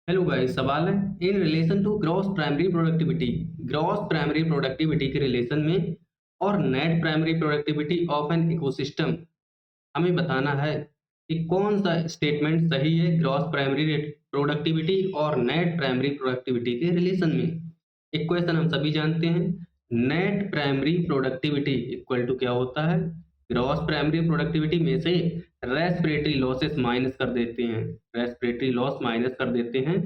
Hello guys, सवाल है in relation to gross primary productivity के रिलेशन में और net primary productivity of an ecosystem हमें बताना है कि कौन सा स्टेटमेंट सही है ग्रॉस प्राइमरी प्रोडक्टिविटी और नेट प्राइमरी प्रोडक्टिविटी के रिलेशन में। इक्वेशन हम सभी जानते हैं, net primary productivity equal to क्या होता है, ग्रॉस प्राइमरी प्रोडक्टिविटी में से रेस्पिरेटरी लॉसेस माइनस कर देते हैं, रेस्पिरेटरी लॉस माइनस कर देते हैं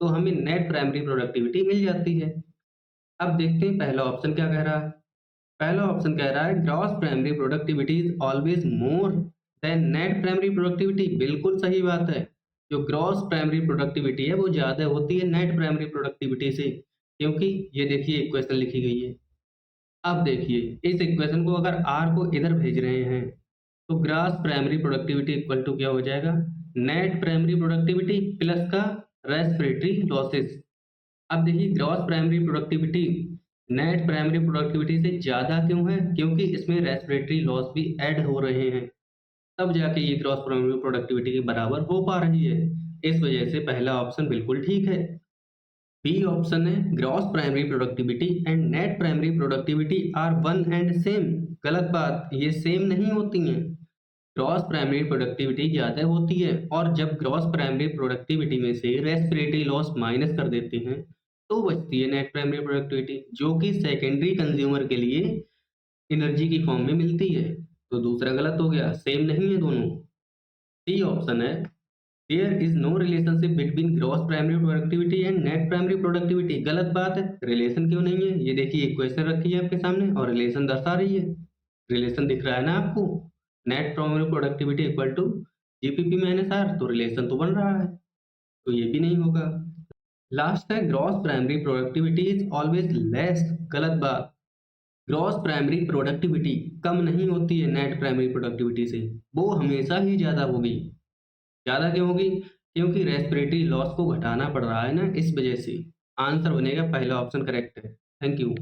तो हमें नेट प्राइमरी प्रोडक्टिविटी मिल जाती है। अब देखते हैं पहला ऑप्शन क्या कह रहा है। पहला ऑप्शन कह रहा है gross primary productivity is always more than net primary productivity. बिल्कुल सही बात है, जो ग्रॉस प्राइमरी प्रोडक्टिविटी है वो ज़्यादा होती है नेट प्राइमरी प्रोडक्टिविटी से, क्योंकि ये देखिए इक्वेशन लिखी गई है। अब देखिए इस इक्वेशन को अगर आर को इधर भेज रहे हैं तो gross primary productivity equal to क्या हो जाएगा, नेट प्राइमरी प्रोडक्टिविटी प्लस का रेस्पिरेटरी लॉसेस। अब देखिए gross primary productivity net primary productivity से ज़्यादा क्यों है, क्योंकि इसमें रेस्पिरेटरी लॉस भी ऐड हो रहे हैं, तब जाके ये ग्रॉस प्राइमरी प्रोडक्टिविटी के बराबर हो पा रही है। इस वजह से पहला ऑप्शन बिल्कुल ठीक है। बी ऑप्शन है gross primary productivity and net primary productivity are one and same. गलत बात, ये सेम नहीं होती हैं। ग्रॉस प्राइमरी प्रोडक्टिविटी ज़्यादा होती है और जब ग्रॉस प्राइमरी प्रोडक्टिविटी में से रेस्पिरेटरी लॉस माइनस कर देते हैं तो बचती है नेट प्राइमरी प्रोडक्टिविटी, जो कि सेकेंडरी कंज्यूमर के लिए एनर्जी की फॉर्म में मिलती है। तो दूसरा गलत हो गया, सेम नहीं है दोनों। डी ऑप्शन है there is no relationship between gross primary productivity and net primary productivity. गलत बात है, रिलेशन क्यों नहीं है। ये देखिए इक्वेशन रखी है आपके सामने और रिलेशन दर्शा रही है। रिलेशन दिख रहा है ना आपको, net primary productivity equal to GPP minus R, तो रिलेशन तो बन रहा है, तो ये भी नहीं होगा। लास्ट है gross primary productivity is always less. गलत बात, ग्रॉस प्राइमरी प्रोडक्टिविटी कम नहीं होती है नेट प्राइमरी प्रोडक्टिविटी से, वो हमेशा ही ज़्यादा होगी। ज़्यादा क्यों होगी, क्योंकि रेस्पिरेटरी लॉस को घटाना पड़ रहा है ना, इस वजह से। आंसर बनेगा पहला ऑप्शन करेक्ट है। Thank you.